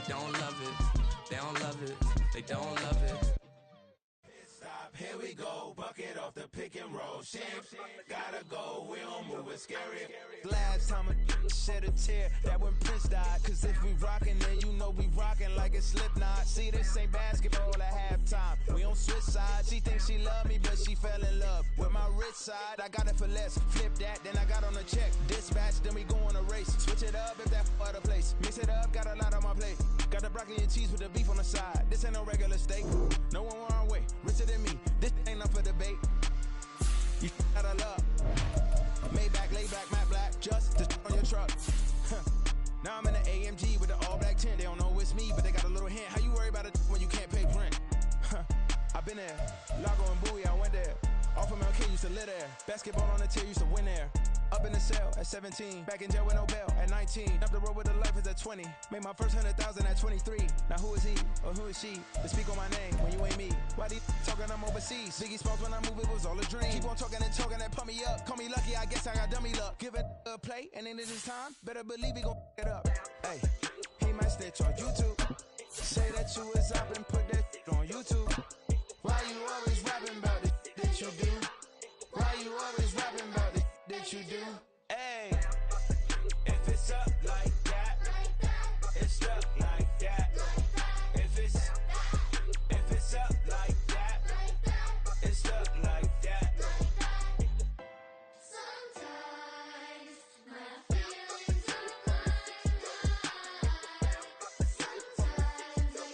don't love it. They don't love it. They don't love it. Stop, here we go, bucket off the pick and roll. Shit, gotta go, we don't move, it's scary. Last time a shed a tear, that when Prince died. Cause if we rockin', then you know we rockin' like it's Slipknot. See, this ain't basketball at halftime. We on switch sides. She thinks she love me, but she fell in love with my rich side. I got it for less. Flip that, then I got on a check. Dispatch, then we go on a race. Switch it up if that other place. Mix it up, got a lot on my plate. Got the broccoli and cheese with the beef on the side. This ain't no regular steak. No one wrong way, richer than me. This ain't up for debate. You out of luck. Maybach, lay back, matte black, just to on your truck. Now I'm in an AMG with the all black tint. They don't know it's me, but they got a little hint. How you worry about it when you can't pay rent? I've been there. Lago and Bowie, I went there. Off of MLK, used to live there. Basketball on the tier, used to win there. Up in the cell at 17. Back in jail with no bail at 19. Up the road with the life is at 20. Made my first 100,000 at 23. Now who is he or who is she to speak on my name when you ain't me? Why they talking I'm overseas? Biggie Smalls when I move, it was all a dream. Keep on talking and talking and pump me up. Call me lucky, I guess I got dummy luck. Give it a play and then it is time. Better believe he gon' it up. Hey, he might snitch on YouTube. Say that you was up and put that on YouTube. Why you always rapping about the that you do? Why you always rapping about the that you do? Hey, If it's up like that, it's stuck like that. If it's up like that, it's stuck like that. Sometimes my feelings are blind. Sometimes I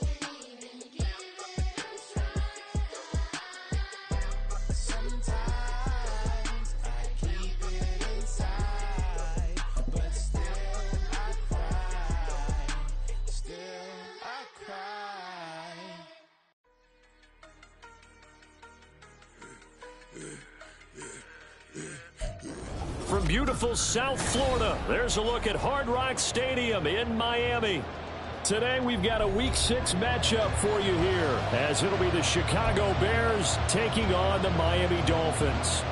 can't even give it a try. sometimes I keep it inside, but still I cry. Still I cry. From beautiful South Florida, there's a look at Hard Rock Stadium in Miami. Today we've got a Week 6 matchup for you here, as it'll be the Chicago Bears taking on the Miami Dolphins.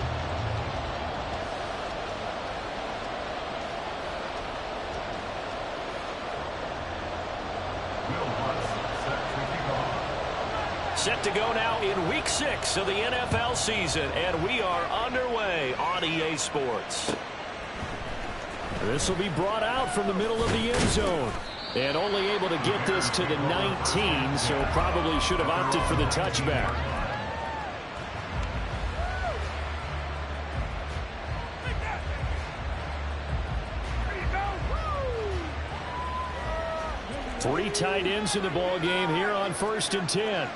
Set to go now in Week 6 of the NFL season, and we are underway on EA Sports. This will be brought out from the middle of the end zone, and only able to get this to the 19, so probably should have opted for the touchback. Three tight ends in the ball game here on 1st and 10.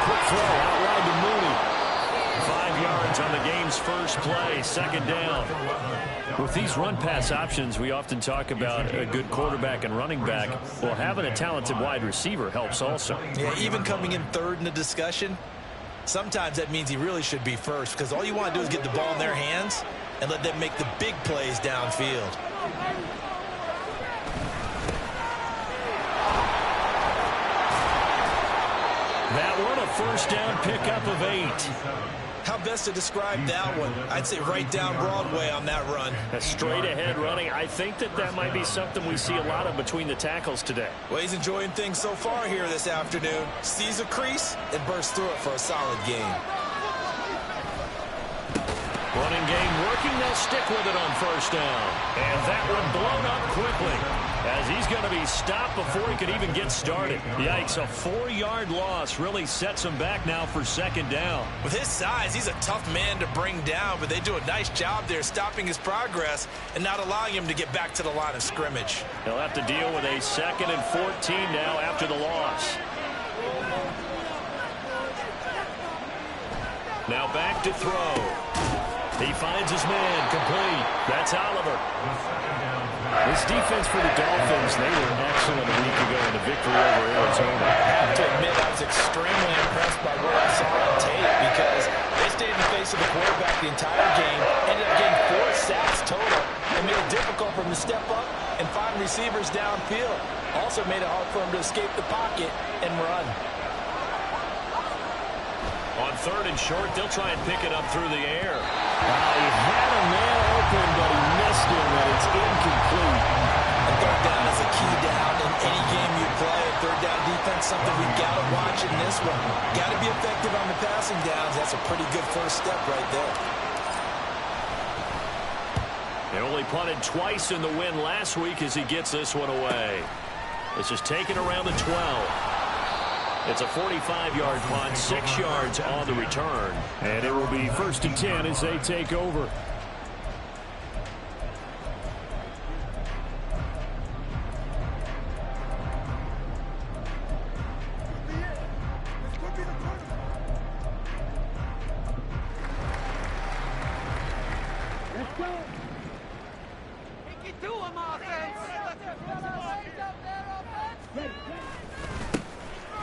Quick throw out wide to Mooney. 5 yards on the game's first play, 2nd down. With these run-pass options, we often talk about a good quarterback and running back. Well, having a talented wide receiver helps also. Yeah, even coming in third in the discussion, sometimes that means he really should be first, because all you want to do is get the ball in their hands and let them make the big plays downfield. That one, a 1st down pickup of 8. How best to describe that one? I'd say right down Broadway on that run. A straight ahead running. I think that might be something we see a lot of between the tackles today. Well, he's enjoying things so far here this afternoon. Sees a crease and bursts through it for a solid gain. Running game working, they'll stick with it on 1st down. And that one blown up quickly, as he's going to be stopped before he could even get started. Yikes, a 4-yard loss really sets him back now for 2nd down. With his size, he's a tough man to bring down, but they do a nice job there stopping his progress and not allowing him to get back to the line of scrimmage. He'll have to deal with a 2nd and 14 now after the loss. Now back to throw. He finds his man, complete. That's Oliver. This defense for the Dolphins, they were excellent a week ago in the victory over Arizona. I have to admit, I was extremely impressed by what I saw on tape, because they stayed in the face of the quarterback the entire game, ended up getting 4 sacks total, and made it difficult for him to step up and find receivers downfield. Also made it hard for him to escape the pocket and run. On 3rd and short, they'll try and pick it up through the air. He had a man open, but he missed him. pretty good first step right there. He only punted twice in the win last week as he gets this one away. This is taken around the 12. It's a 45-yard punt, 6 yards on the return. And it will be 1st and 10 as they take over.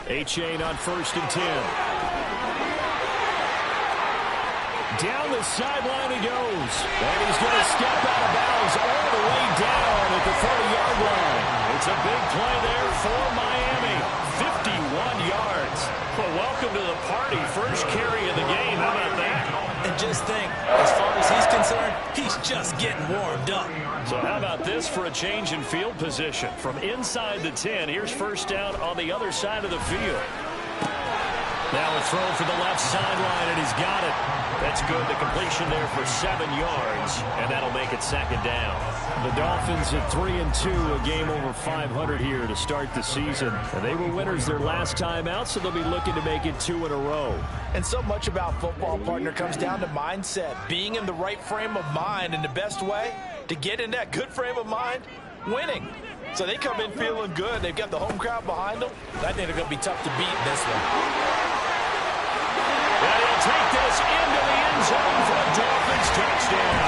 Achane on 1st and 10. Down the sideline he goes. And he's going to step out of bounds all the way down at the 30-yard line. It's a big play there for Miami. 51 yards. Well, welcome to the party. First carry of the game. How about that? And just think, as far as he's concerned, he's just getting warmed up. So how about this for a change in field position? From inside the 10, here's first down on the other side of the field. Now a throw for the left sideline, and he's got it. That's good. The completion there for 7 yards, and that'll make it 2nd down. The Dolphins at 3-2, a game over 500 here to start the season. And they were winners their last time out, so they'll be looking to make it 2 in a row. And so much about football, partner, comes down to mindset. Being in the right frame of mind, and the best way to get in that good frame of mind, winning. So they come in feeling good. They've got the home crowd behind them. I think they're going to be tough to beat in this one. And he'll take this into the end zone for a Dolphins touchdown.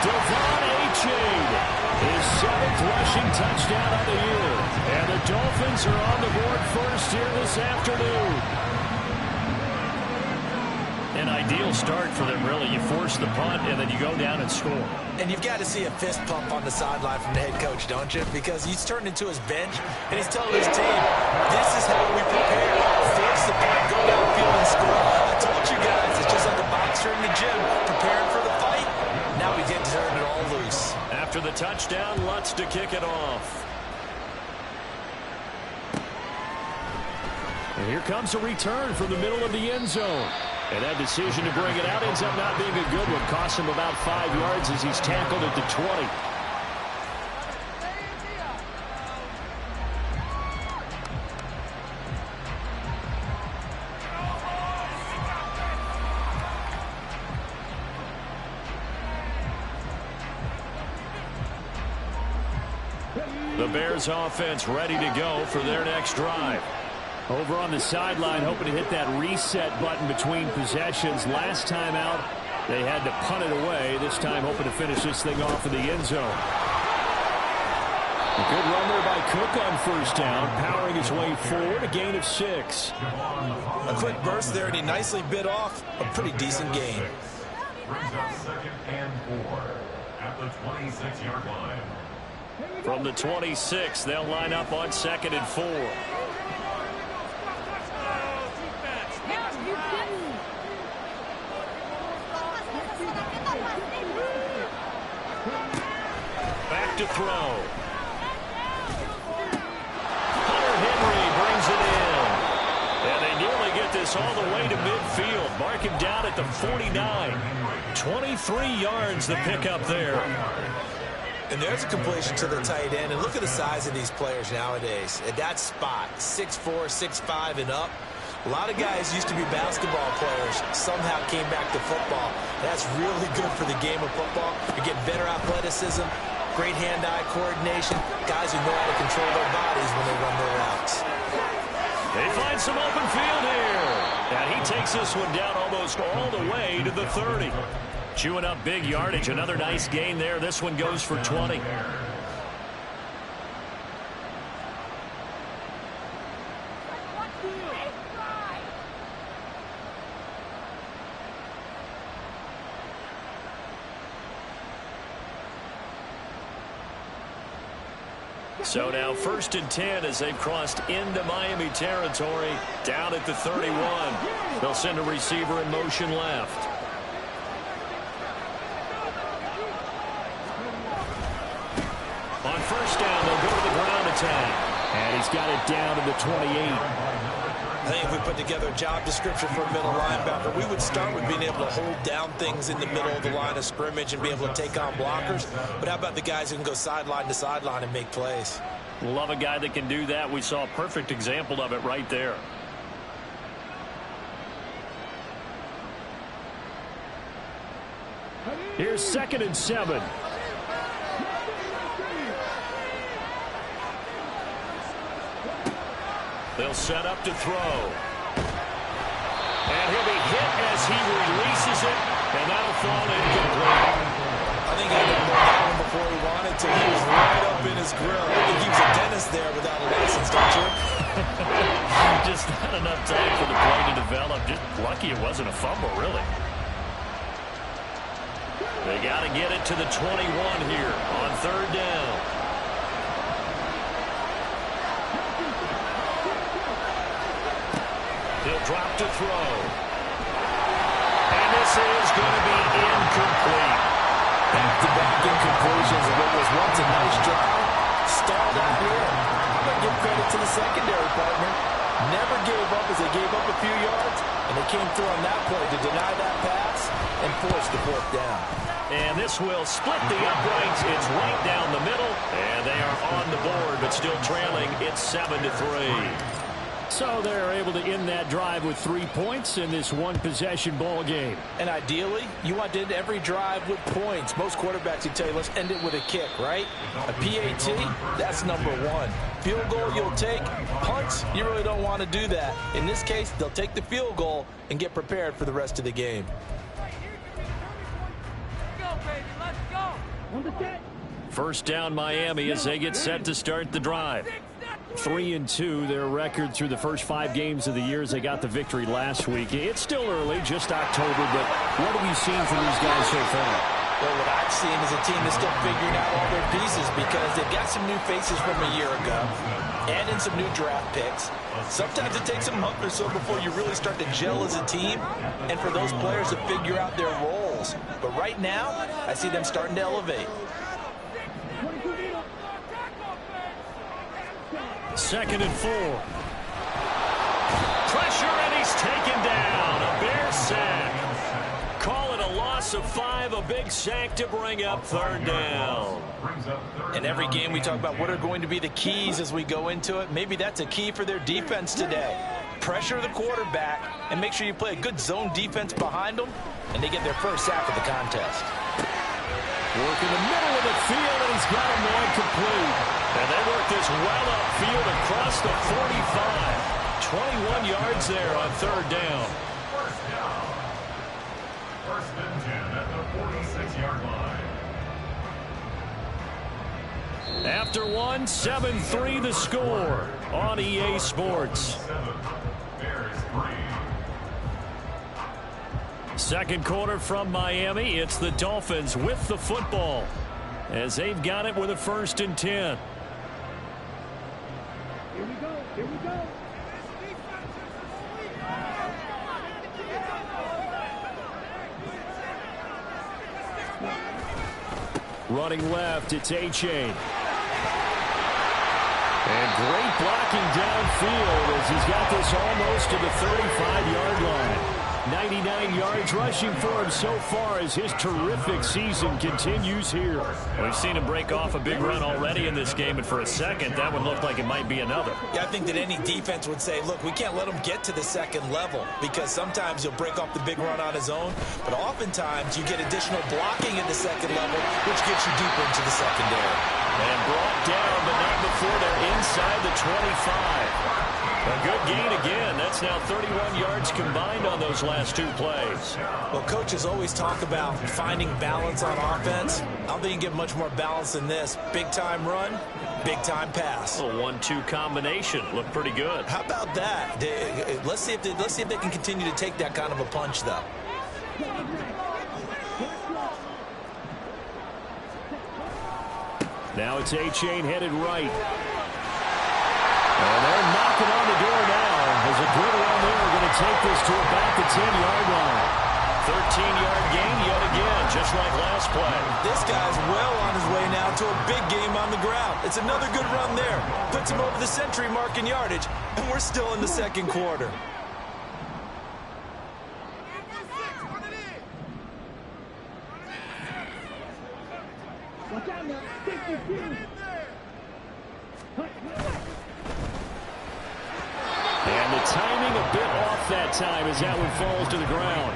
Devon Achane, his 7th rushing touchdown of the year. And the Dolphins are on the board first here this afternoon. An ideal start for them, really. You force the punt, and then you go down and score. And you've got to see a fist pump on the sideline from the head coach, don't you? Because he's turned into his bench, and he's telling his team, this is how we prepare. Force the punt, go downfield and score. I told you guys, it's just like a boxer in the gym, preparing for the fight. Now we get to turn it all loose. After the touchdown, Lutz to kick it off. And here comes a return from the middle of the end zone. And that decision to bring it out ends up not being a good one. Costs him about 5 yards as he's tackled at the 20. The Bears offense ready to go for their next drive. Over on the sideline, hoping to hit that reset button between possessions. Last time out, they had to punt it away. This time, hoping to finish this thing off in the end zone. A good run there by Cook on first down, powering his way forward, a gain of 6. A quick burst there, and he nicely bit off a pretty decent gain. Brings up 2nd and 4 at the 26-yard line. From the 26, they'll line up on 2nd and 4. Back to throw. Hunter Henry brings it in. And they nearly get this all the way to midfield. Mark him down at the 49. 23 yards the pickup there. And there's a completion to the tight end. And look at the size of these players nowadays. At that spot, 6'4", 6'5", and up. A lot of guys used to be basketball players, somehow came back to football. That's really good for the game of football. You get better athleticism, great hand-eye coordination, guys who know how to control their bodies when they run their routes. They find some open field here. And he takes this one down almost all the way to the 30. Chewing up big yardage. Another nice gain there. This one goes for 20. So now 1st and 10 as they've crossed into Miami territory down at the 31. They'll send a receiver in motion left. On first down, they'll go to the ground attack. And he's got it down to the 28. I think if we put together a job description for a middle linebacker, we would start with being able to hold down things in the middle of the line of scrimmage and be able to take on blockers. But how about the guys who can go sideline to sideline and make plays? Love a guy that can do that. We saw a perfect example of it right there. Here's 2nd and 7. They'll set up to throw. And he'll be hit as he releases it, and that'll fall incomplete. I think he had more that one before he wanted to. He was right up in his grill. I think he was a dentist there without a license, don't you? Just not enough time for the play to develop. Just lucky it wasn't a fumble, really. They got to get it to the 21 here on 3rd down. He'll drop to throw. And this is going to be incomplete. Back-to-back incompletions of what was once a nice drive. Stalled out here. But give credit to the secondary partner. Never gave up as they gave up a few yards. And they came through on that play to deny that pass and force the 4th down. And this will split the uprights. It's right down the middle. And they are on the board, but still trailing. It's 7-3. So they're able to end that drive with 3 points in this one-possession ball game. And ideally, you want to end every drive with points. Most quarterbacks would tell you, let's end it with a kick, right? A PAT, that's number 1. Field goal you'll take. Punts, you really don't want to do that. In this case, they'll take the field goal and get prepared for the rest of the game. First down Miami as they get set to start the drive. 3-2 their record through the first 5 games of the year as they got the victory last week. It's still early, just October, but what have you seen from these guys so far? Well, what I've seen is a team that's still figuring out all their pieces because they've got some new faces from a year ago and in some new draft picks. Sometimes it takes a month or so before you really start to gel as a team and for those players to figure out their roles. But right now, I see them starting to elevate. 2nd and 4. Pressure, and he's taken down. A Bear sack. Call it a loss of 5, a big sack to bring up 3rd down. In every game we talk about what are going to be the keys as we go into it. Maybe that's a key for their defense today. Pressure the quarterback and make sure you play a good zone defense behind them, and they get their first sack of the contest. Work in the middle of the field, and he's got him one complete. And they work this well upfield across the 45. 21 yards there on 3rd down. First and 10 at the 46-yard line. After 1, 7-3 the score on EA Sports. Bears 3. Second quarter from Miami. It's the Dolphins with the football as they've got it with a 1st and 10. Here we go. Running left, it's A-Chain. And great blocking downfield as he's got this almost to the 35-yard line. 99 yards rushing for him so far as his terrific season continues here. We've seen him break off a big run already in this game, and for a second, that one looked like it might be another. Yeah, I think that any defense would say, look, we can't let him get to the 2nd level because sometimes he'll break off the big run on his own, but oftentimes you get additional blocking at the 2nd level, which gets you deeper into the secondary. And brought down, but not before they're inside the 25. A good gain again. That's now 31 yards combined on those last 2 plays. Well, coaches always talk about finding balance on offense. I don't think you can get much more balance than this. Big-time run, big-time pass. A 1-2 combination. Looked pretty good. How about that? Let's see if they can continue to take that kind of a punch, though. Now it's A-Chain headed right. And they're knocking on the door now. There's a good run there. Going to take this to about the 10-yard line. 13-yard gain yet again, just like last play. This guy's well on his way now into a big game on the ground. It's another good run there. Puts him over the century mark in yardage, and we're still in the second quarter. And the timing a bit off that time as that one falls to the ground.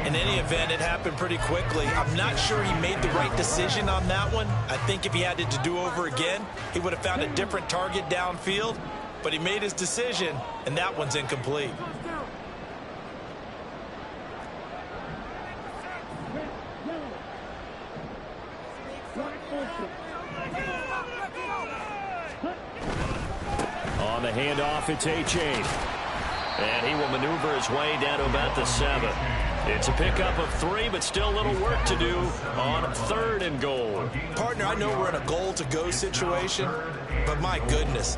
In any event, it happened pretty quickly. I'm not sure he made the right decision on that one. I think if he had it to do over again, he would have found a different target downfield. But he made his decision, and that one's incomplete. On the handoff, it's Achane. And he will maneuver his way down to about the 7. It's a pickup of 3, but still a little work to do on 3rd and goal. Partner, I know we're in a goal-to-go situation, but my goodness,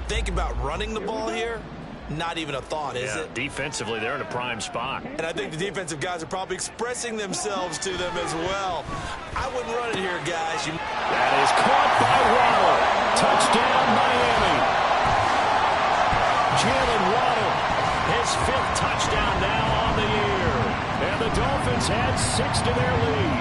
think about running the ball here. Not even a thought, is it? Defensively, they're in a prime spot. And I think the defensive guys are probably expressing themselves to them as well. I wouldn't run it here, guys. That is caught by Waddle. Touchdown, Miami. Jalen Waddle, his 5th touchdown now on the year. And the Dolphins add 6 to their lead.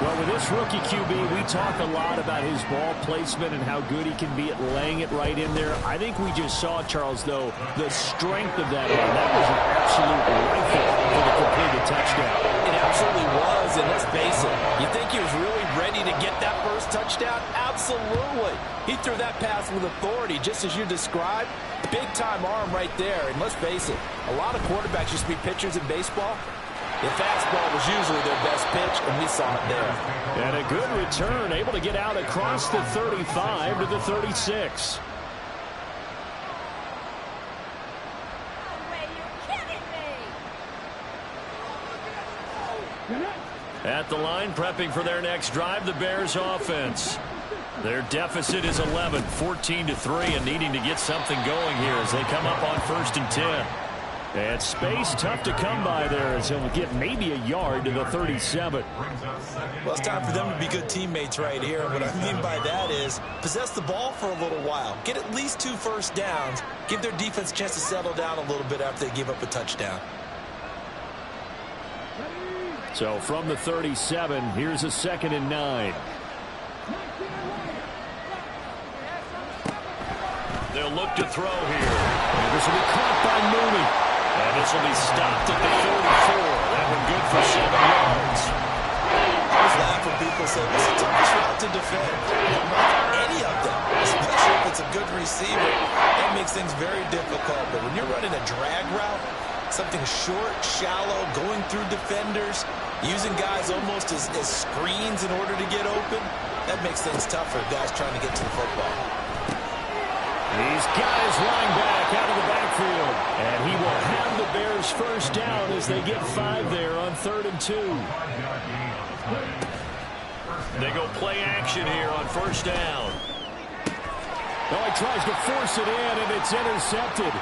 Well, with this rookie QB, we talk a lot about his ball placement and how good he can be at laying it right in there. I think we just saw, Charles, though, the strength of that arm. That was an absolute rifle for the completed touchdown. It absolutely was, and let's face it, you think he was really ready to get that first touchdown? Absolutely. He threw that pass with authority, just as you described. Big-time arm right there, and let's face it, a lot of quarterbacks used to be pitchers in baseball. The fastball was usually their best pitch, and we saw it there. And a good return, able to get out across the 35 to the 36. At the line, prepping for their next drive, the Bears offense. Their deficit is 11, 14-3, and needing to get something going here as they come up on 1st and 10. And space tough to come by there as he'll get maybe a yard to the 37. Well, it's time for them to be good teammates right here. What I mean by that is possess the ball for a little while. Get at least 2 first downs. Give their defense a chance to settle down a little bit after they give up a touchdown. So from the 37, here's a 2nd and 9. They'll look to throw here. And this will be caught by Mooney. And this will be stopped at the 34. That one good for 7 yards. I always laugh when people say it's a tough route to defend. Not any of them, especially if it's a good receiver. That makes things very difficult. But when you're running a drag route, something short, shallow, going through defenders, using guys almost as screens in order to get open, that makes things tougher, guys trying to get to the football. He's got his line back out of the backfield. And he will have the Bears first down as they get 5 there on 3rd and 2. They go play action here on 1st down. Oh, he tries to force it in, and it's intercepted.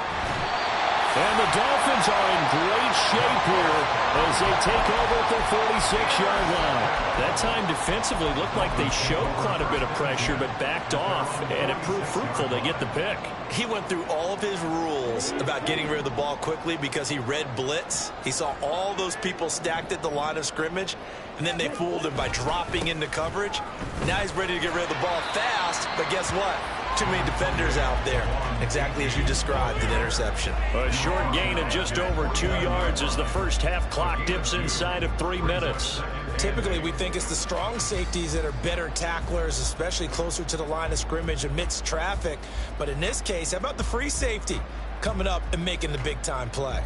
And the Dolphins are in great shape here as they take over at the 46-yard line. That time defensively looked like they showed quite a bit of pressure but backed off, and it proved fruitful. They get the pick. He went through all of his rules about getting rid of the ball quickly because he read blitz. He saw all those people stacked at the line of scrimmage, and then they fooled him by dropping into coverage. Now he's ready to get rid of the ball fast, but guess what? Too many defenders out there. Exactly as you described, an interception. A short gain of just over 2 yards as the first half clock dips inside of 3 minutes. Typically, we think it's the strong safeties that are better tacklers, especially closer to the line of scrimmage amidst traffic. But in this case, how about the free safety coming up and making the big-time play?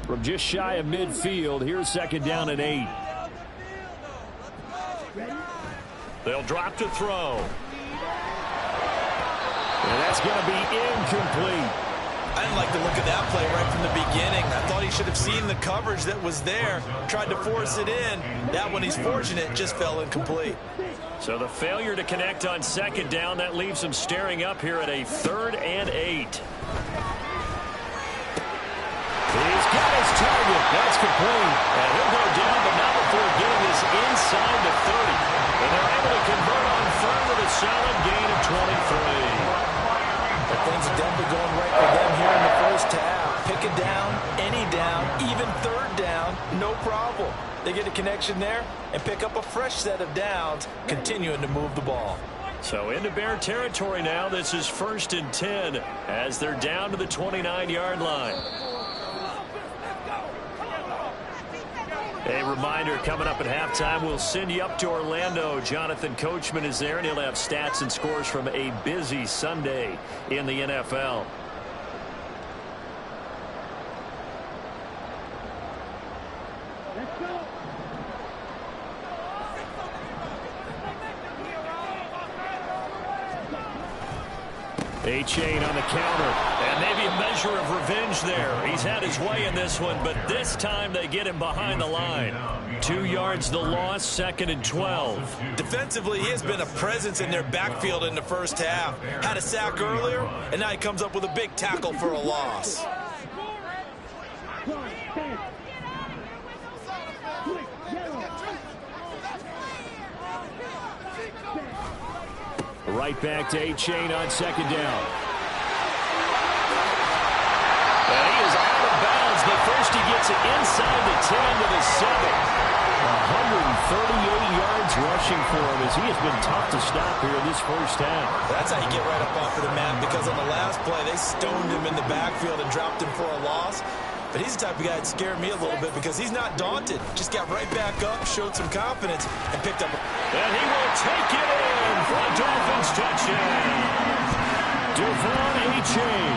From just shy of midfield, here's 2nd down and 8. They'll drop to throw. And that's going to be incomplete. I didn't like the look of that play right from the beginning. I thought he should have seen the coverage that was there, tried to force it in. That one, he's fortunate, just fell incomplete. So the failure to connect on 2nd down, that leaves him staring up here at a 3rd and 8. He's got his target. That's complete. And he'll go down, but not before getting this inside connection there and pick up a fresh set of downs, continuing to move the ball. So into Bear territory now. This is 1st and 10 as they're down to the 29-yard line. A reminder, coming up at halftime, we'll send you up to Orlando. Jonathan Coachman is there, and he'll have stats and scores from a busy Sunday in the NFL. A-Chain on the counter, and maybe a measure of revenge there. He's had his way in this one, but this time they get him behind the line. 2 yards the loss, 2nd and 12. Defensively, he has been a presence in their backfield in the first half. Had a sack earlier, and now he comes up with a big tackle for a loss. Right back to A-Chain on 2nd down. And he is out of bounds, but first he gets it inside the 10 to the 7. 138 yards rushing for him as he has been tough to stop here in this first half. That's how you get right up off of the mat, because on the last play, they stoned him in the backfield and dropped him for a loss. But he's the type of guy that scared me a little bit because he's not daunted. Just got right back up, showed some confidence, and picked up. And he will take it in for a Dolphins touchdown. Devon A-Chain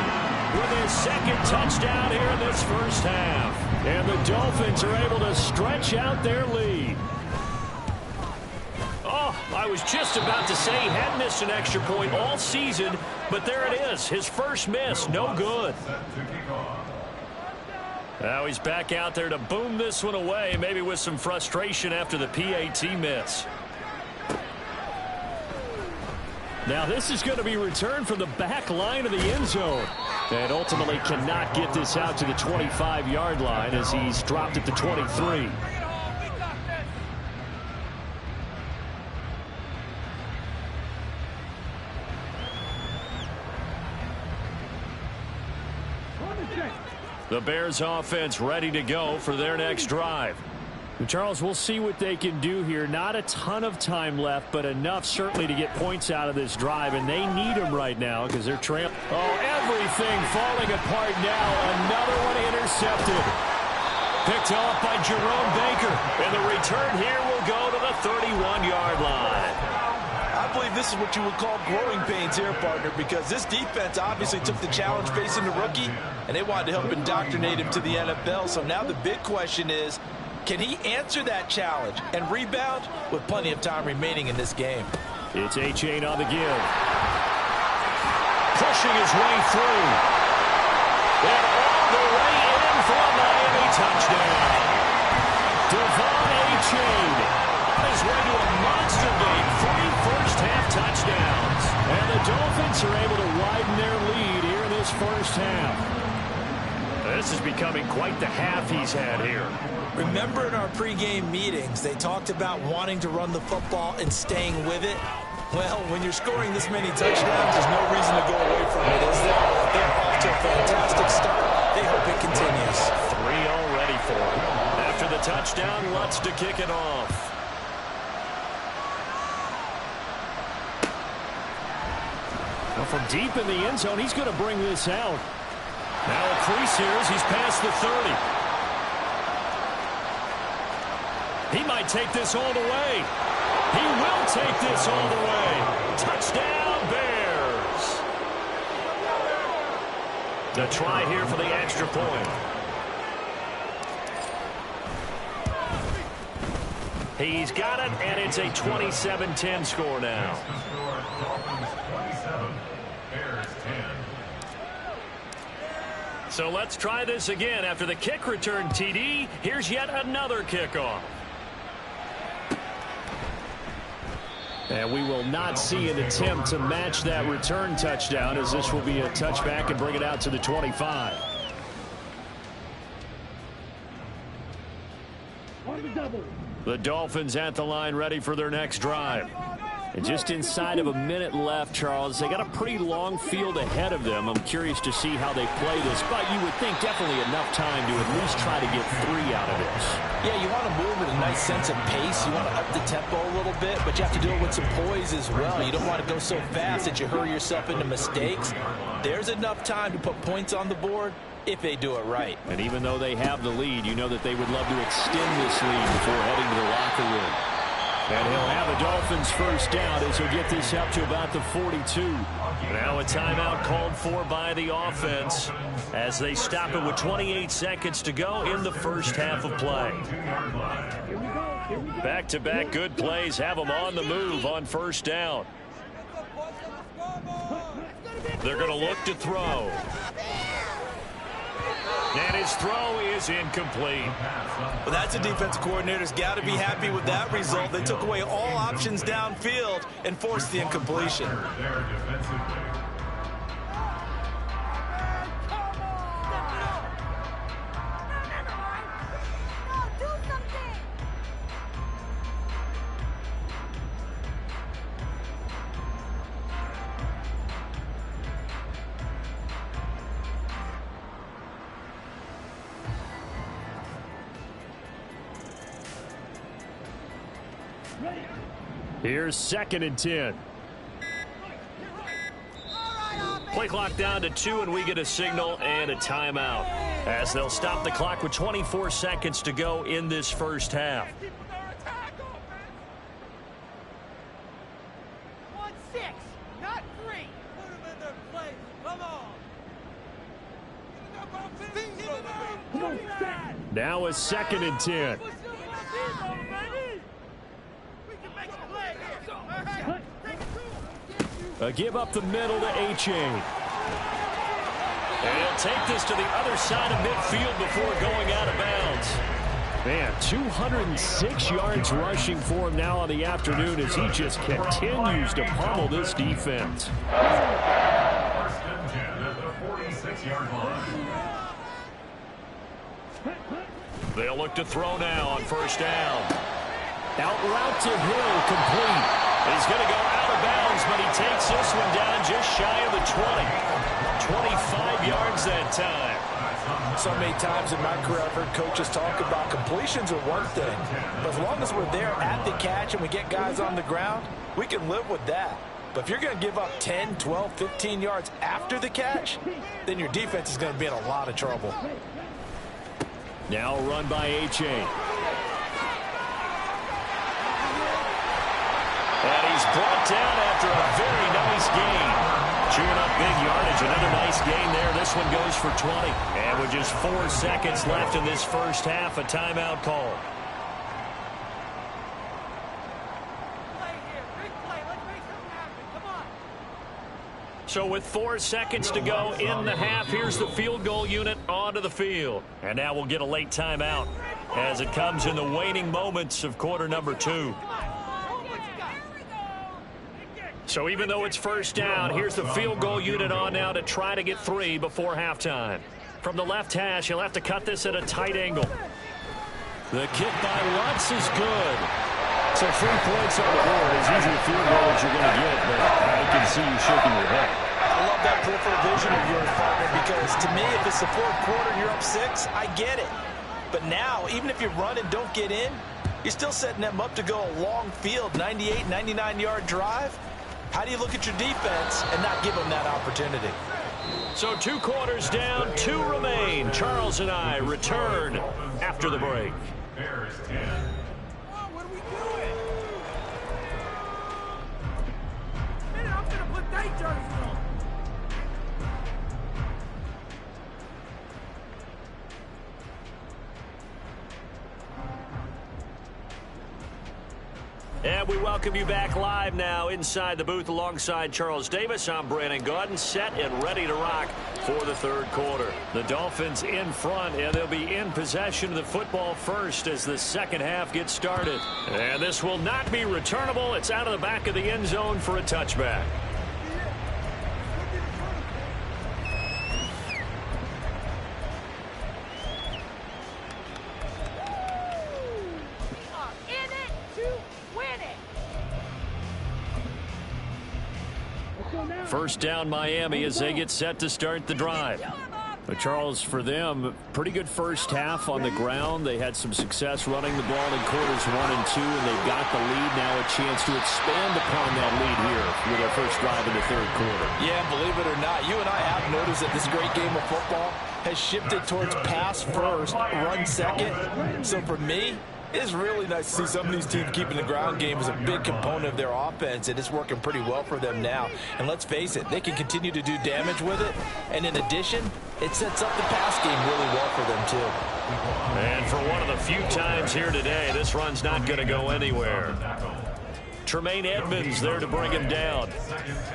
with his 2nd touchdown here in this first half. And the Dolphins are able to stretch out their lead. Oh, I was just about to say he had missed an extra point all season, but there it is. His first miss, no good. Now he's back out there to boom this one away, maybe with some frustration after the PAT miss. Now this is going to be returned from the back line of the end zone. And ultimately cannot get this out to the 25-yard line as he's dropped at the 23. The Bears offense ready to go for their next drive. Charles, we'll see what they can do here. Not a ton of time left, but enough certainly to get points out of this drive, and they need them right now because they're trailing. Oh, everything falling apart now. Another one intercepted. Picked off by Jerome Baker, and the return here will go to the 31-yard line. I believe this is what you would call growing pains here, partner, because this defense obviously took the challenge facing the rookie, and they wanted to help indoctrinate him to the NFL. So now the big question is, can he answer that challenge and rebound with plenty of time remaining in this game? It's A-Chain on the give. Pushing his way through. And all the way in for a Miami touchdown. Devon A-Chain on his way to a monster game. 3 first-half touchdowns. And the Dolphins are able to widen their lead here in this first half. This is becoming quite the half he's had here. Remember in our pregame meetings, they talked about wanting to run the football and staying with it. Well, when you're scoring this many touchdowns, there's no reason to go away from it, is there? They're off to a fantastic start. They hope it continues. 3 already for him. After the touchdown, Lutz to kick it off. Well, from deep in the end zone, he's going to bring this out. Now a crease here as he's past the 30. He might take this all the way. He will take this all the way. Touchdown, Bears. The try here for the extra point. He's got it, and it's a 27-10 score now. So let's try this again. After the kick return TD, here's yet another kickoff. And we will not see an attempt to match that return touchdown, as this will be a touchback and bring it out to the 25. The Dolphins at the line ready for their next drive. And just inside of a minute left, Charles. They got a pretty long field ahead of them. I'm curious to see how they play this, but you would think definitely enough time to at least try to get 3 out of this. Yeah, you want to move with a nice sense of pace. You want to up the tempo a little bit, but you have to do it with some poise as well. You don't want to go so fast that you hurry yourself into mistakes. There's enough time to put points on the board if they do it right. And even though they have the lead, you know that they would love to extend this lead before heading to the locker room. And he'll have the Dolphins first down as he'll get this up to about the 42. Now a timeout called for by the offense as they stop it with 28 seconds to go in the first half of play. Back-to-back good plays have them on the move on first down. They're going to look to throw. And his throw is incomplete. Well, that's a defense coordinator's got to be happy with that result. They took away all options downfield and forced the incompletion. Here's 2nd and 10. Play clock down to 2, and we get a signal and a timeout as they'll stop the clock with 24 seconds to go in this first half. 1-6, not 3. Put them in their place. Come on. Now a 2nd and 10. A give up the middle to Achane. And he'll take this to the other side of midfield before going out of bounds. Man, 206 yards rushing for him now on the afternoon as he just continues to pummel this defense. First and 10 at the 46-yard line. They'll look to throw now on first down. Out route to Hill, complete. He's going to go out of bounds, but he takes this one down just shy of the 20. 25 yards that time. So many times in my career I've heard coaches talk about completions are one thing, but as long as we're there at the catch and we get guys on the ground, we can live with that. But if you're going to give up 10, 12, 15 yards after the catch, then your defense is going to be in a lot of trouble. Now run by Achane. And he's brought down after a very nice gain. Chewing up big yardage. Another nice gain there. This one goes for 20. And with just 4 seconds left in this first half, a timeout call. So with 4 seconds to go in the half, here's the field goal unit onto the field. And now we'll get a late timeout as it comes in the waning moments of quarter number 2. So even though it's first down, here's the field goal unit on now to try to get 3 before halftime. From the left hash, he'll have to cut this at a tight angle. The kick by Lutz is good. So 3 points on the board, as easy a field goal as you're going to get, but I can see you shaking your head. I love that peripheral vision of yours, partner, because to me, if it's the 4th quarter and you're up 6, I get it. But now, even if you run and don't get in, you're still setting them up to go a long field, 98, 99-yard drive. How do you look at your defense and not give them that opportunity? So 2 quarters down, 2 remain. Charles and I return after the break. Bears 10. What are we doing? Man, I'm going to put that jersey on. And we welcome you back live now inside the booth alongside Charles Davis. I'm Brandon Gaudin, set and ready to rock for the 3rd quarter. The Dolphins in front, and they'll be in possession of the football first as the second half gets started. And this will not be returnable. It's out of the back of the end zone for a touchback. First down Miami as they get set to start the drive. But Charles, for them, pretty good first half on the ground. They had some success running the ball in quarters 1 and 2, and they've got the lead. Now a chance to expand upon that lead here with their first drive in the third quarter. Yeah, believe it or not, you and I have noticed that this great game of football has shifted towards pass first, run second. So for me, it's really nice to see some of these teams keeping the ground game as a big component of their offense, and it's working pretty well for them now. And let's face it, they can continue to do damage with it. And in addition, it sets up the pass game really well for them, too. And for one of the few times here today, this run's not going to go anywhere. Tremaine Edmonds there to bring him down.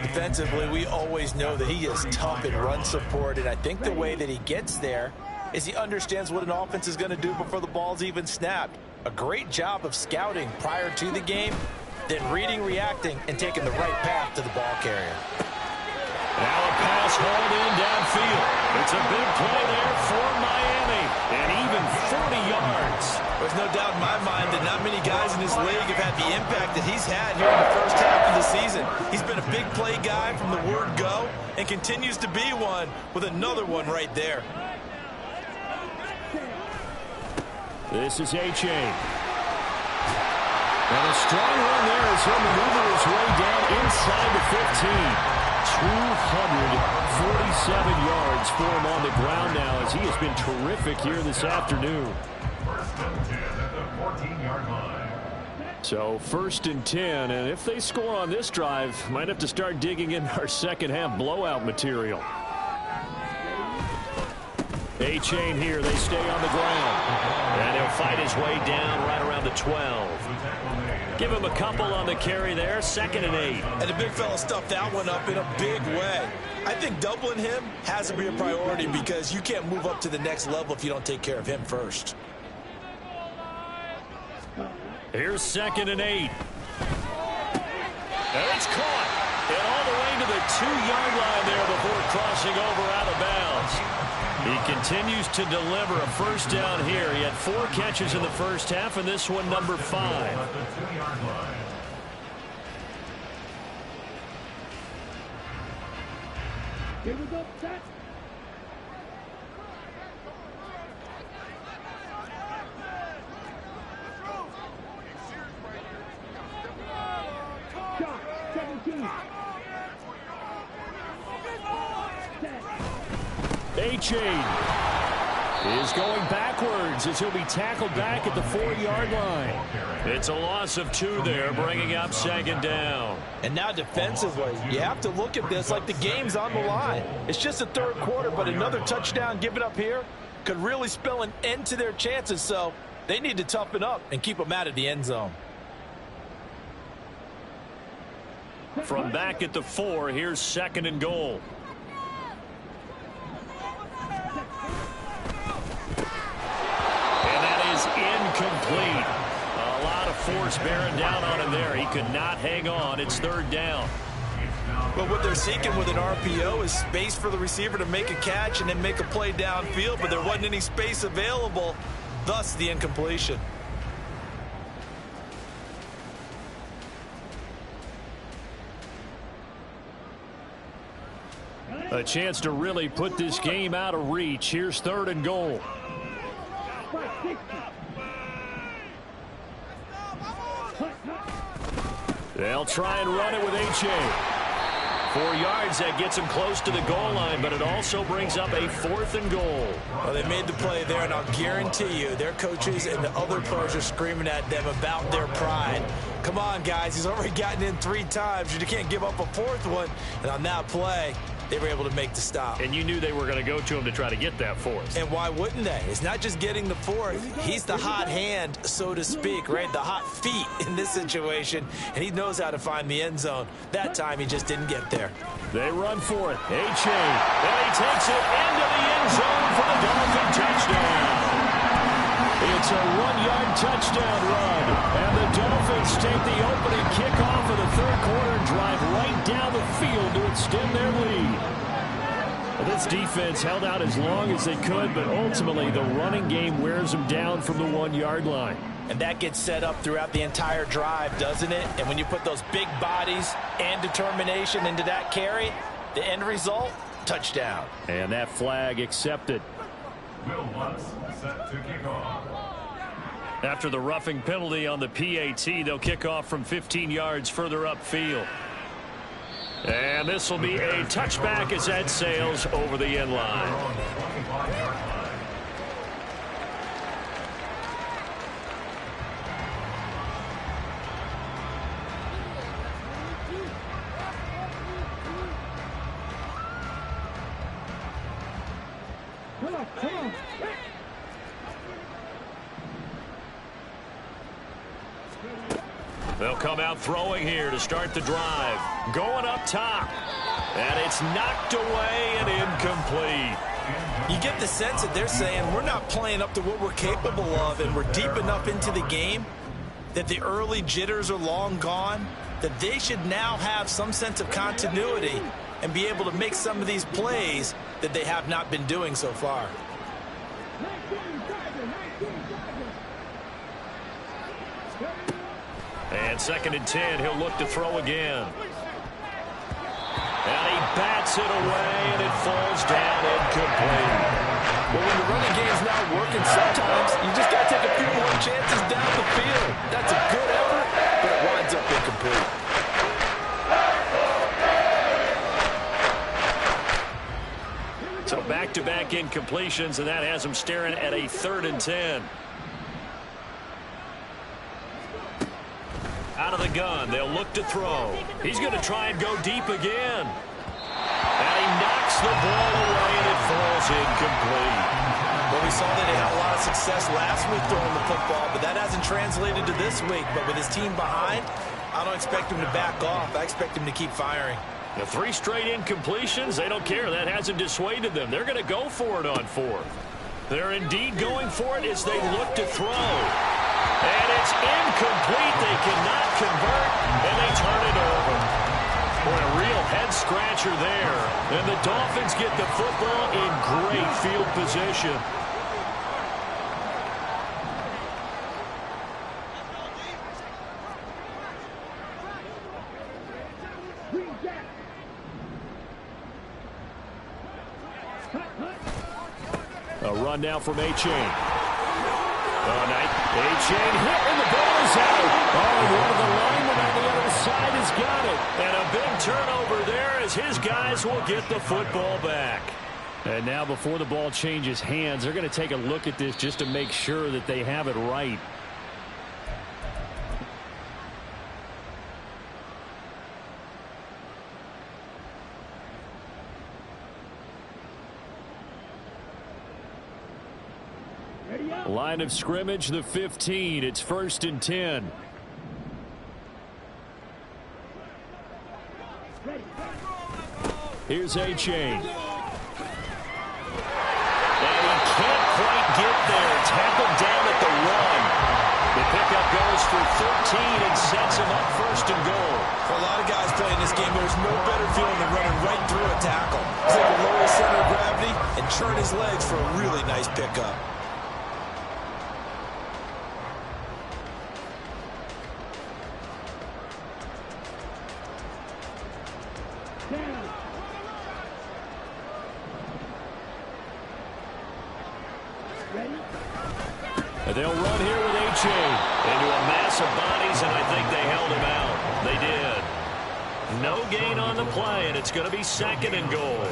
Defensively, we always know that he is tough in run support, and I think the way that he gets there is he understands what an offense is going to do before the ball's even snapped. A great job of scouting prior to the game, then reading, reacting, and taking the right path to the ball carrier. Now a pass hauled in downfield. It's a big play there for Miami, and even 40 yards. There's no doubt in my mind that not many guys in this league have had the impact that he's had here in the first half of the season. He's been a big play guy from the word go and continues to be one with another one right there. This is Achane. And a strong run there as he'll maneuver his way down inside the 15. 247 yards for him on the ground now as he has been terrific here this afternoon. First and 10 at the 14-yard line. So 1st and 10, and if they score on this drive, might have to start digging in our second half blowout material. Achane here, they stay on the ground. And he'll fight his way down right around the 12. Give him a couple on the carry there, 2nd and 8. And the big fella stuffed that one up in a big way. I think doubling him has to be a priority because you can't move up to the next level if you don't take care of him first. Here's 2nd and 8. And it's caught. And all the way to the 2-yard line there before crossing over out of bounds. He continues to deliver a first down here. He had 4 catches in the first half, and this one number 5. Here we go, set. Shot, 17. Achane is going backwards as he'll be tackled back at the 4-yard line. It's a loss of 2 there, bringing up 2nd down. And now defensively, you have to look at this like the game's on the line. It's just the 3rd quarter, but another touchdown given up here could really spell an end to their chances, so they need to toughen up and keep them out of the end zone. From back at the 4, here's 2nd and goal. Incomplete. A lot of force bearing down on him there. He could not hang on. It's 3rd down. But what they're seeking with an RPO is space for the receiver to make a catch and then make a play downfield, but there wasn't any space available, thus the incompletion. A chance to really put this game out of reach. Here's 3rd and goal. They'll try and run it with Achane. 4 yards, that gets him close to the goal line, but it also brings up a 4th and goal. Well, they made the play there, and I'll guarantee you their coaches and the other players are screaming at them about their pride. Come on, guys. He's already gotten in 3 times. You can't give up a 4th one. And on that play, they were able to make the stop. And you knew they were going to go to him to try to get that 4th. And why wouldn't they? It's not just getting the 4th. He's the hot hand, so to speak, right? The hot feet in this situation. And he knows how to find the end zone. That time, he just didn't get there. They run for it. Achane. And he takes it into the end zone for the Dolphin touchdown. It's a 1-yard touchdown run. And the Dolphins take the opening kickoff of the 3rd quarter and drive right down the field to extend their lead. Well, this defense held out as long as they could, but ultimately the running game wears them down from the 1-yard line. And that gets set up throughout the entire drive, doesn't it? And when you put those big bodies and determination into that carry, the end result, touchdown. And that flag accepted. Will Lutz set to kick off. After the roughing penalty on the PAT, they'll kick off from 15 yards further upfield. And this will be a touchback as that sails over the end line. On the 25-yard line. They'll come out throwing here to start the drive. Going up top. And it's knocked away and incomplete. You get the sense that they're saying we're not playing up to what we're capable of, and we're deep enough into the game that the early jitters are long gone, that they should now have some sense of continuity and be able to make some of these plays that they have not been doing so far. And 2nd and 10, he'll look to throw again. And he bats it away, and it falls down incomplete. Well, when the running game's not working, sometimes you just got to take a few more chances down the field. That's a good effort, but it winds up incomplete. So back-to-back incompletions, and that has him staring at a 3rd and 10. Out of the gun, they'll look to throw. He's going to try and go deep again. And he knocks the ball away, and it falls incomplete. Well, we saw that he had a lot of success last week throwing the football, but that hasn't translated to this week. But with his team behind, I don't expect him to back off. I expect him to keep firing. The 3 straight incompletions, they don't care. That hasn't dissuaded them. They're going to go for it on 4th. They're indeed going for it as they look to throw. And it's incomplete. They cannot convert, and they turn it over. Boy, a real head-scratcher there. And the Dolphins get the football in great field position. A run now from A-Chain. A-Chain hit, and the ball is out. Oh, one of the linemen on the other side has got it. And a big turnover there as his guys will get the football back. And now before the ball changes hands, they're going to take a look at this just to make sure that they have it right. Line of scrimmage, the 15. It's 1st and 10. Here's A-Chain. And he can't quite get there. Tackled down at the 1. The pickup goes for 13 and sets him up 1st and goal. For a lot of guys playing this game, there's no better feeling than running right through a tackle. He's able to lower his center of gravity and turn his legs for a really nice pickup. They'll run here with A-Chain into a mass of bodies, and I think they held him out. They did. No gain on the play, and it's going to be 2nd and goal.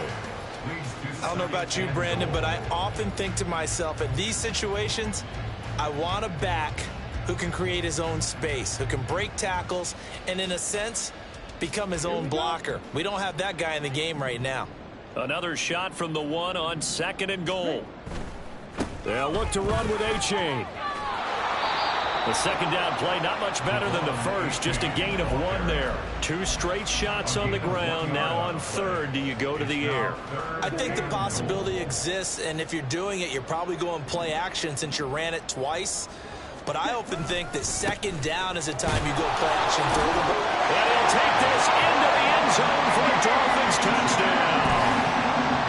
I don't know about you, Brandon, but I often think to myself, at these situations, I want a back who can create his own space, who can break tackles, and in a sense, become his own blocker. We don't have that guy in the game right now. Another shot from the 1 on 2nd and goal. They'll look to run with A-Chain. The 2nd down play, not much better than the first, just a gain of 1 there. 2 straight shots on the ground. Now on 3rd, do you go to the air? I think the possibility exists, and if you're doing it, you're probably going play action since you ran it twice. But I often think that 2nd down is the time you go play action through the ball. And he'll take this into the end zone for a Dolphins touchdown.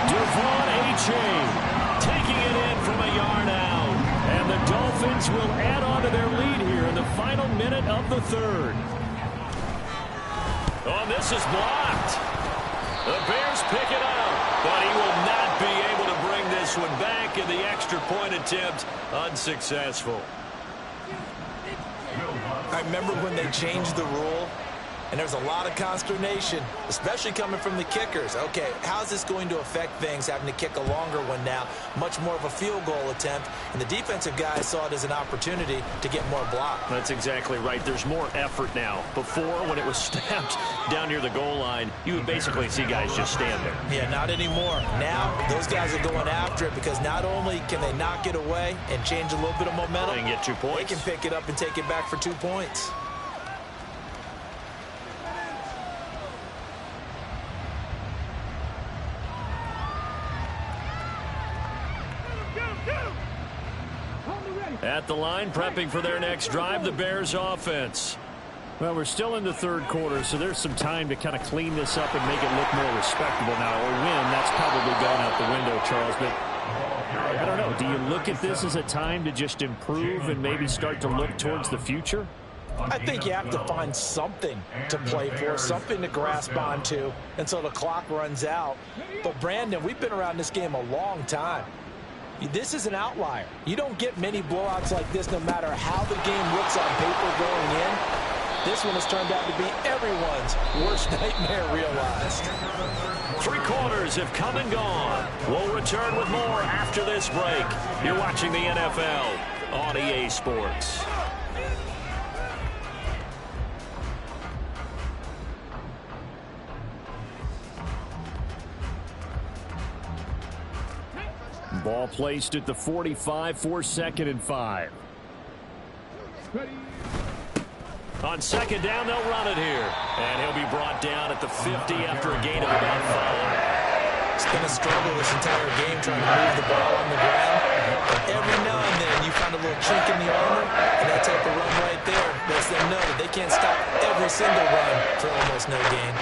Devon A-Chain taking it in from a yard out. And the Dolphins will add on to their lead here in the final minute of the third. Oh, this is blocked. The Bears pick it up, but he will not be able to bring this one back, in the extra point attempt unsuccessful. I remember when they changed the rule, and there's a lot of consternation, especially coming from the kickers. Okay, how's this going to affect things, having to kick a longer one now, much more of a field goal attempt, and the defensive guys saw it as an opportunity to get more block. That's exactly right. There's more effort now. Before, when it was snapped down near the goal line, you would basically see guys just stand there. Yeah, not anymore. Now, those guys are going after it, because not only can they knock it away and change a little bit of momentum, they can get 2 points. They can pick it up and take it back for 2 points. At the line, prepping for their next drive, the Bears offense. Well, we're still in the third quarter, so there's some time to kind of clean this up and make it look more respectable now. A win, that's probably gone out the window, Charles. But I don't know. Do you look at this as a time to just improve and maybe start to look towards the future? I think you have to find something to play for, something to grasp onto until the clock runs out. But, Brandon, we've been around this game a long time. This is an outlier. You don't get many blowouts like this no matter how the game looks on paper going in. This one has turned out to be everyone's worst nightmare realized. 3 quarters have come and gone. We'll return with more after this break. You're watching the NFL on EA Sports. Ball placed at the 45 for 2nd and 5. On 2nd down, they'll run it here. And he'll be brought down at the 50 after a gain of about 5. It's been a struggle this entire game trying to move the ball on the ground. But every now and then you find a little chink in the armor, and that type of run right there lets them know that they can't stop every single run for almost no gain.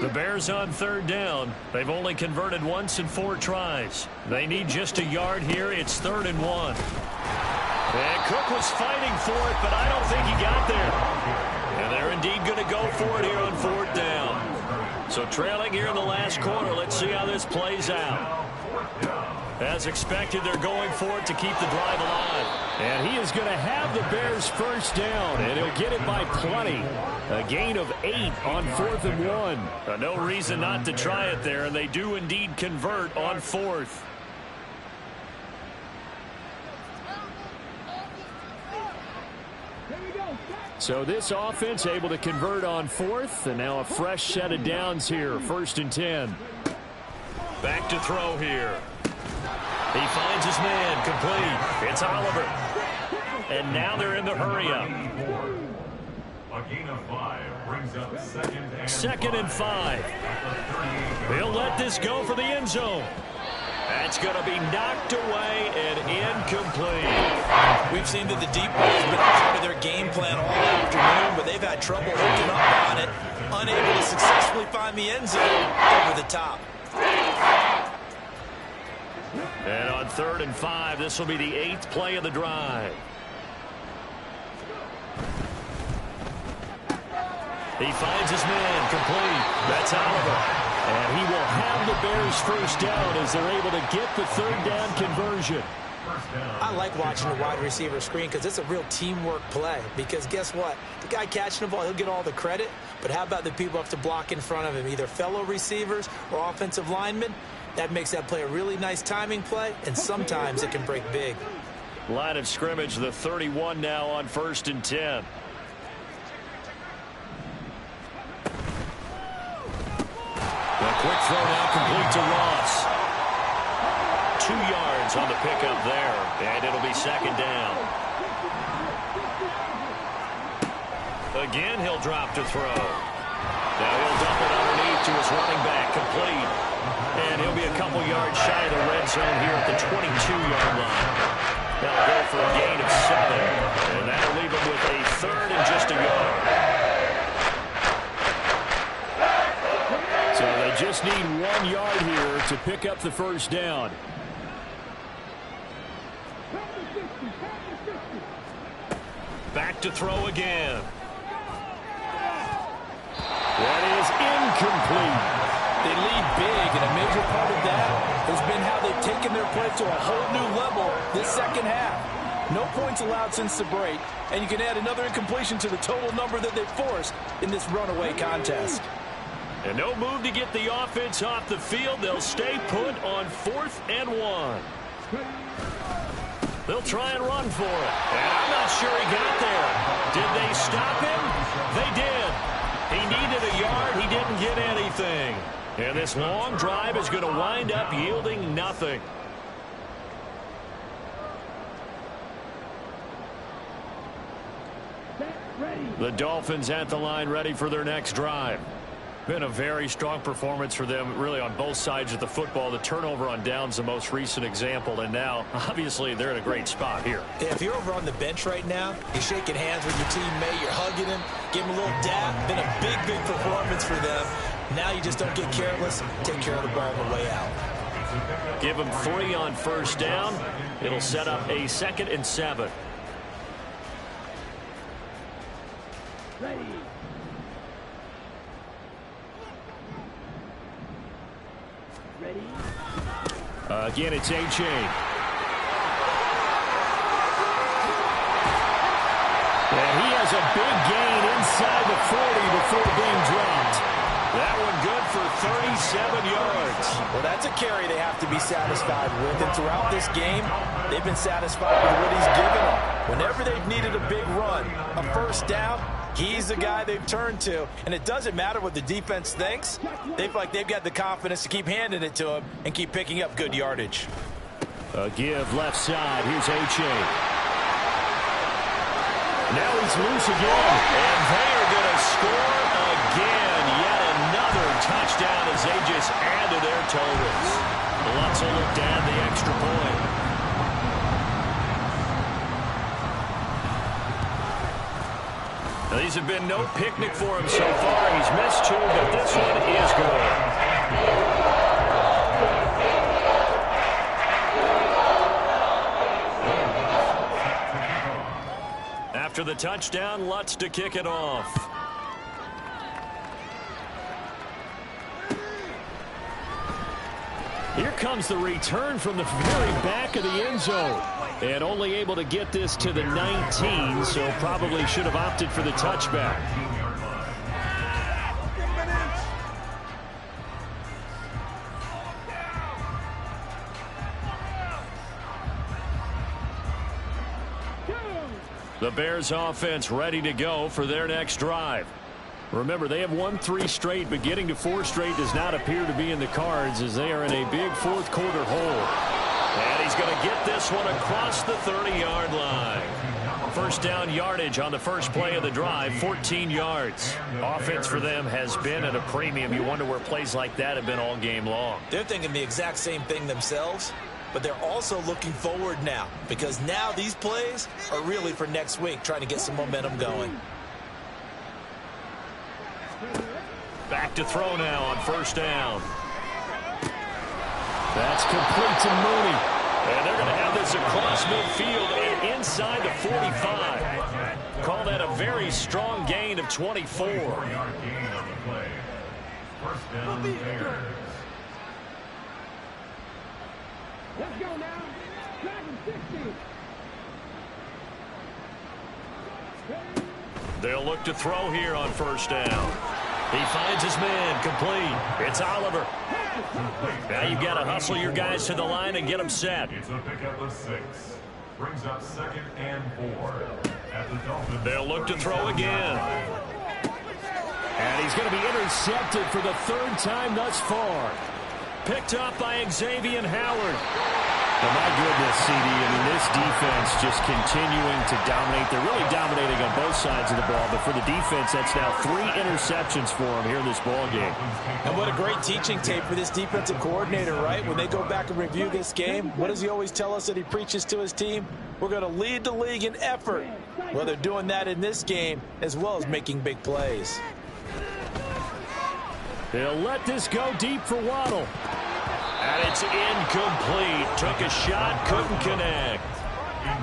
The Bears on 3rd down. They've only converted once in 4 tries. They need just a yard here. It's 3rd and 1. And Cook was fighting for it, but I don't think he got there. And they're indeed going to go for it here on 4th down. So trailing here in the last quarter. Let's see how this plays out. As expected, they're going for it to keep the drive alive. And he is going to have the Bears 1st down, and he'll get it by plenty. A gain of 8 on 4th and 1. No reason not to try it there, and they do indeed convert on 4th. So this offense able to convert on 4th, and now a fresh set of downs here, 1st and 10. Back to throw here. He finds his man, complete. It's Oliver. And now they're in the hurry-up. A gain of 5 brings up 2nd and 5. He'll let this go for the end zone. That's going to be knocked away and incomplete. We've seen that the deep ball has been a part of their game plan all afternoon, but they've had trouble hooking up on it, unable to successfully find the end zone over the top. And on 3rd and 5, this will be the 8th play of the drive. He finds his man, complete. That's Oliver. And he will have the Bears 1st down as they're able to get the 3rd down conversion. I like watching the wide receiver screen because it's a real teamwork play. Because guess what? The guy catching the ball, he'll get all the credit. But how about the people who have to block in front of him, either fellow receivers or offensive linemen? That makes that play a really nice timing play, and sometimes it can break big. Line of scrimmage, the 31 now on 1st and 10. A quick throw now complete to Ross. 2 yards on the pickup there, and it'll be 2nd down. Again, he'll drop to throw. Now he'll dump it underneath to his running back, complete. And he'll be a couple yards shy of the red zone here at the 22-yard line. They'll go for a gain of 7, and that'll leave him with a 3rd and just a yard. So they just need 1 yard here to pick up the first down. Back to throw again. That is incomplete. They lead big, and a major part of that has been how they've taken their play to a whole new level this second half. No points allowed since the break, and you can add another incompletion to the total number that they've forced in this runaway contest. And no move to get the offense off the field. They'll stay put on 4th and 1. They'll try and run for it. And I'm not sure he got there. Did they stop him? They did. He needed a yard. He didn't get anything. And this long drive is going to wind up yielding nothing. The Dolphins at the line, ready for their next drive. Been a very strong performance for them, really, on both sides of the football. The turnover on downs, the most recent example, and now, obviously, they're in a great spot here. Yeah, if you're over on the bench right now, you're shaking hands with your teammate, you're hugging him, give him a little dap. Been a big, big performance for them. Now you just don't get careless. Take care of the ball on the way out. Give them 3 on first down. It'll set up a 2nd and 7. Again, it's A-Chain. And he has a big gain inside the 40 before being dropped. That one good for 37 yards. Well, that's a carry they have to be satisfied with. And throughout this game, they've been satisfied with what he's given them. Whenever they've needed a big run, a first down, he's the guy they've turned to. And it doesn't matter what the defense thinks. They feel like they've got the confidence to keep handing it to him and keep picking up good yardage. A give left side. Here's A-Chain. Now he's loose again. And they are going to score again. Yet another touchdown as they just add to their totals. Lutz will look to add the extra point. These have been no picnic for him so far. He's missed 2, but this one is good. After the touchdown, Lutz to kick it off. Here comes the return from the very back of the end zone. And only able to get this to the 19, so probably should have opted for the touchback. The Bears offense ready to go for their next drive. Remember, they have won 3 straight, but getting to 4 straight does not appear to be in the cards as they are in a big 4th quarter hole. And he's going to get this one across the 30-yard line. First down yardage on the first play of the drive, 14 yards. Offense for them has been at a premium. You wonder where plays like that have been all game long. They're thinking the exact same thing themselves, but they're also looking forward now because now these plays are really for next week, trying to get some momentum going. Back to throw now on first down. That's complete to Mooney. And they're going to have this across midfield and inside the 45. Call that a very strong gain of 24. 4-yard gain on the play. First down, Bears. Let's go now. Dragon 60. They'll look to throw here on first down. He finds his man, complete. It's Oliver. Now you've got to hustle your guys to the line and get them set. It's a pickup of 6. Brings up 2nd and 4. At the Dolphins. They'll look to throw again. And he's going to be intercepted for the 3rd time thus far. Picked up by Xavier Howard. Well, my goodness, CD, I mean, this defense just continuing to dominate. They're really dominating on both sides of the ball, but for the defense, that's now 3 interceptions for them here in this ball game. And what a great teaching tape for this defensive coordinator, right? When they go back and review this game, what does he always tell us that he preaches to his team? We're going to lead the league in effort. Well, they're doing that in this game as well as making big plays. They'll let this go deep for Waddle. And it's incomplete. Took a shot, couldn't connect.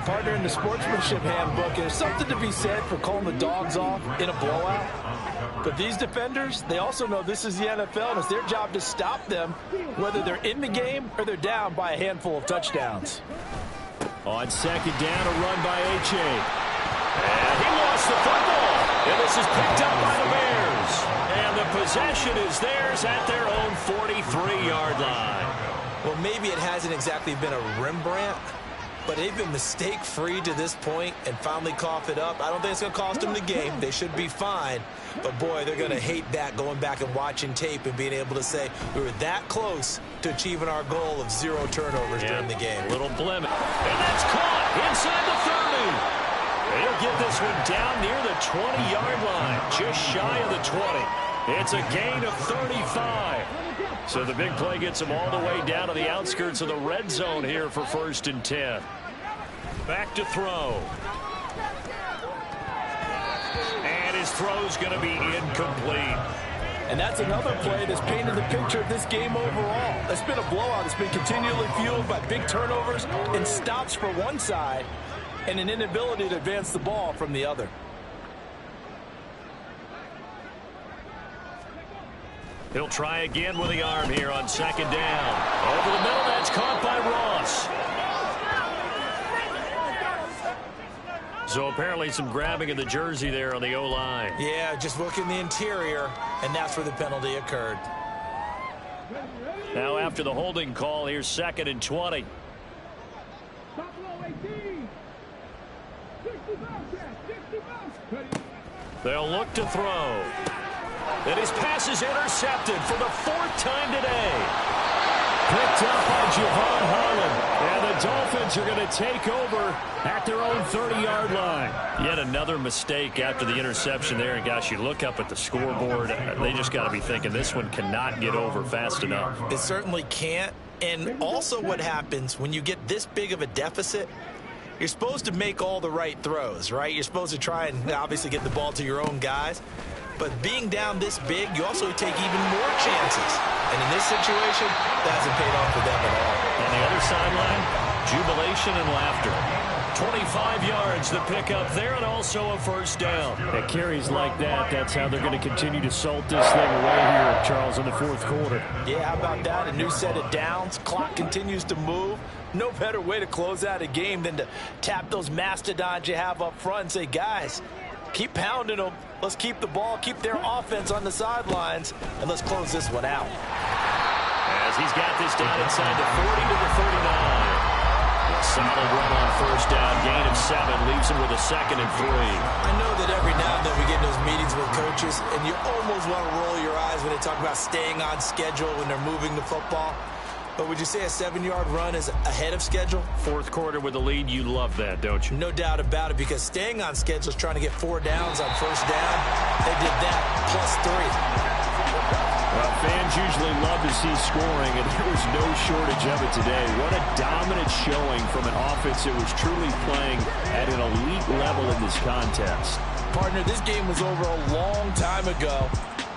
Partner, in the sportsmanship handbook, there's something to be said for calling the dogs off in a blowout. But these defenders, they also know this is the NFL, and it's their job to stop them, whether they're in the game or they're down by a handful of touchdowns. On second down, a run by H.A. And he lost the football. And this is picked up by the Bears. And the possession is theirs at their own 43-yard line. Well, maybe it hasn't exactly been a Rembrandt, but they've been mistake-free to this point and finally cough it up. I don't think it's going to cost them the game. They should be fine. But, boy, they're going to hate that, going back and watching tape and being able to say we were that close to achieving our goal of 0 turnovers during the game. A little blemish. And that's caught inside the 30. They'll get this one down near the 20-yard line, just shy of the 20. It's a gain of 35. So the big play gets him all the way down to the outskirts of the red zone here for 1st and 10. Back to throw. And his throw's going to be incomplete. And that's another play that's painted the picture of this game overall. It's been a blowout. It's been continually fueled by big turnovers and stops for one side and an inability to advance the ball from the other. He'll try again with the arm here on second down. Over the middle, that's caught by Ross. So apparently some grabbing of the jersey there on the O-line. Yeah, just look in the interior, and that's where the penalty occurred. Now after the holding call, here's 2nd and 20. They'll look to throw. And his pass is intercepted for the 4th time today. Picked up by Javon Holland. And the Dolphins are going to take over at their own 30-yard line. Yet another mistake after the interception there. And, gosh, you look up at the scoreboard. They just got to be thinking this one cannot get over fast enough. It certainly can't. And also what happens when you get this big of a deficit, you're supposed to make all the right throws, right? You're supposed to try and obviously get the ball to your own guys. But being down this big, you also take even more chances. And in this situation, that hasn't paid off for them at all. On the other sideline, jubilation and laughter. 25 yards the pickup there, and also a 1st down. At carries like that, that's how they're going to continue to salt this thing away here, Charles, in the 4th quarter. Yeah, how about that? A new set of downs. Clock continues to move. No better way to close out a game than to tap those mastodons you have up front and say, guys, keep pounding them. Let's keep the ball, keep their offense on the sidelines, and let's close this one out. As he's got this down inside the 40 to the 39. A solid run on 1st down, gain of 7, leaves him with a 2nd and 3. I know that every now and then we get in those meetings with coaches, and you almost want to roll your eyes when they talk about staying on schedule when they're moving the football. But would you say a 7-yard run is ahead of schedule? 4th quarter with the lead, you love that, don't you? No doubt about it, because staying on schedule is trying to get 4 downs on 1st down. They did that, +3. Well, fans usually love to see scoring, and there was no shortage of it today. What a dominant showing from an offense that was truly playing at an elite level in this contest. Partner, this game was over a long time ago.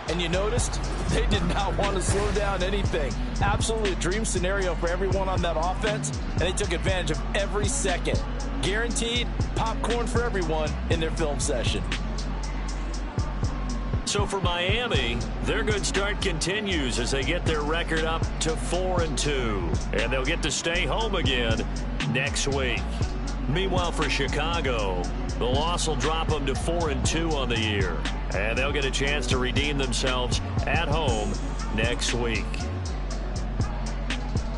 And you noticed they did not want to slow down anything. Absolutely a dream scenario for everyone on that offense, and they took advantage of every second. Guaranteed popcorn for everyone in their film session. So for Miami, their good start continues as they get their record up to 4-2. And they'll get to stay home again next week. Meanwhile, for Chicago, the loss will drop them to 4-2 on the year. And they'll get a chance to redeem themselves at home next week.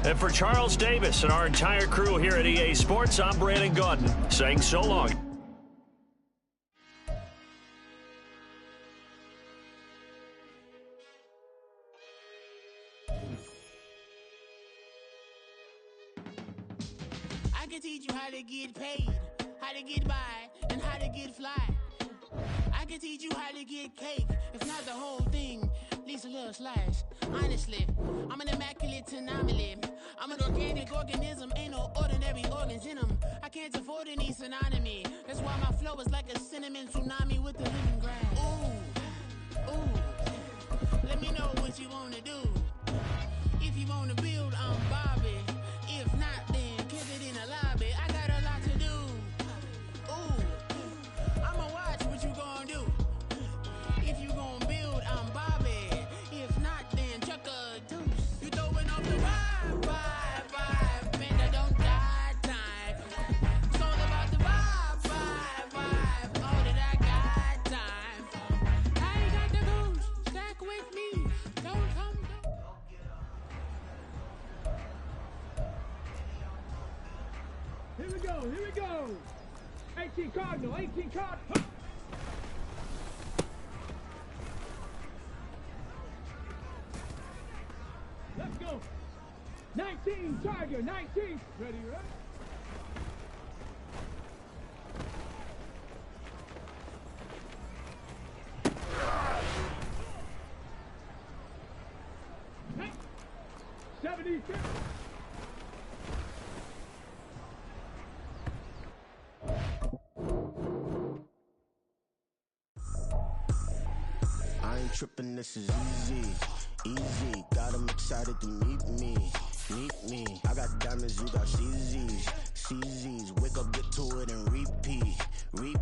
And for Charles Davis and our entire crew here at EA Sports, I'm Brandon Gaudin saying so long. I can teach you how to get paid, how to get by, and how to get fly. I can teach you how to get cake, if not the whole thing, at least a little slice. Honestly, I'm an immaculate anomaly. I'm an organic organism, ain't no ordinary organs in them. I can't afford any synonymy. That's why my flow is like a cinnamon tsunami with the lemongrass. Ooh, ooh, let me know what you wanna do. If you wanna build, I'm Bobby. If not, then kick it in the lobby. I got a lot to do. Ooh, I'ma watch what you gonna do. If you gonna build, I'm Bobby. If not, then chuck a deuce. You throwing off the vibe. Man, that don't die time. It's all about the vibe. All that I got time. I ain't got the goose. Stack with me. Don't come. Here we go. 18 Cardinal, 18 Cardinal. Let's go. 19 Tiger, 19. Ready, right? Hey. 76. I ain't tripping, this is easy. Got them excited to meet me. I got diamonds, you got CZs. Wake up, get to it, and repeat. Hey,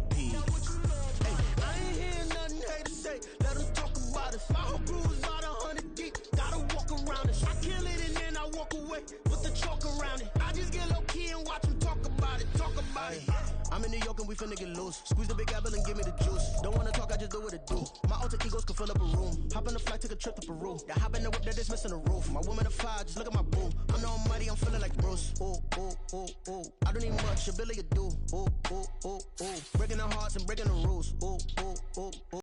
I ain't hearing nothing haters say. Let them talk about us. My whole crew is about 100 deep. Gotta walk around it. I kill it and then I walk away with the chalk around it. I just get low key and watch them talk about it. I'm in New York and we finna get loose. Squeeze the big apple and give me the juice. Don't wanna talk, I just do what it do. My alter egos can fill up a room. Hop on the flight, take a trip to Peru. Yeah, hop in the whip that is missing the roof. My woman a fire, just look at my boo. I'm the almighty, I'm feeling like Bruce. Ooh. I don't need much, ability to do. Ooh. Breaking the hearts and breaking the rules. Ooh.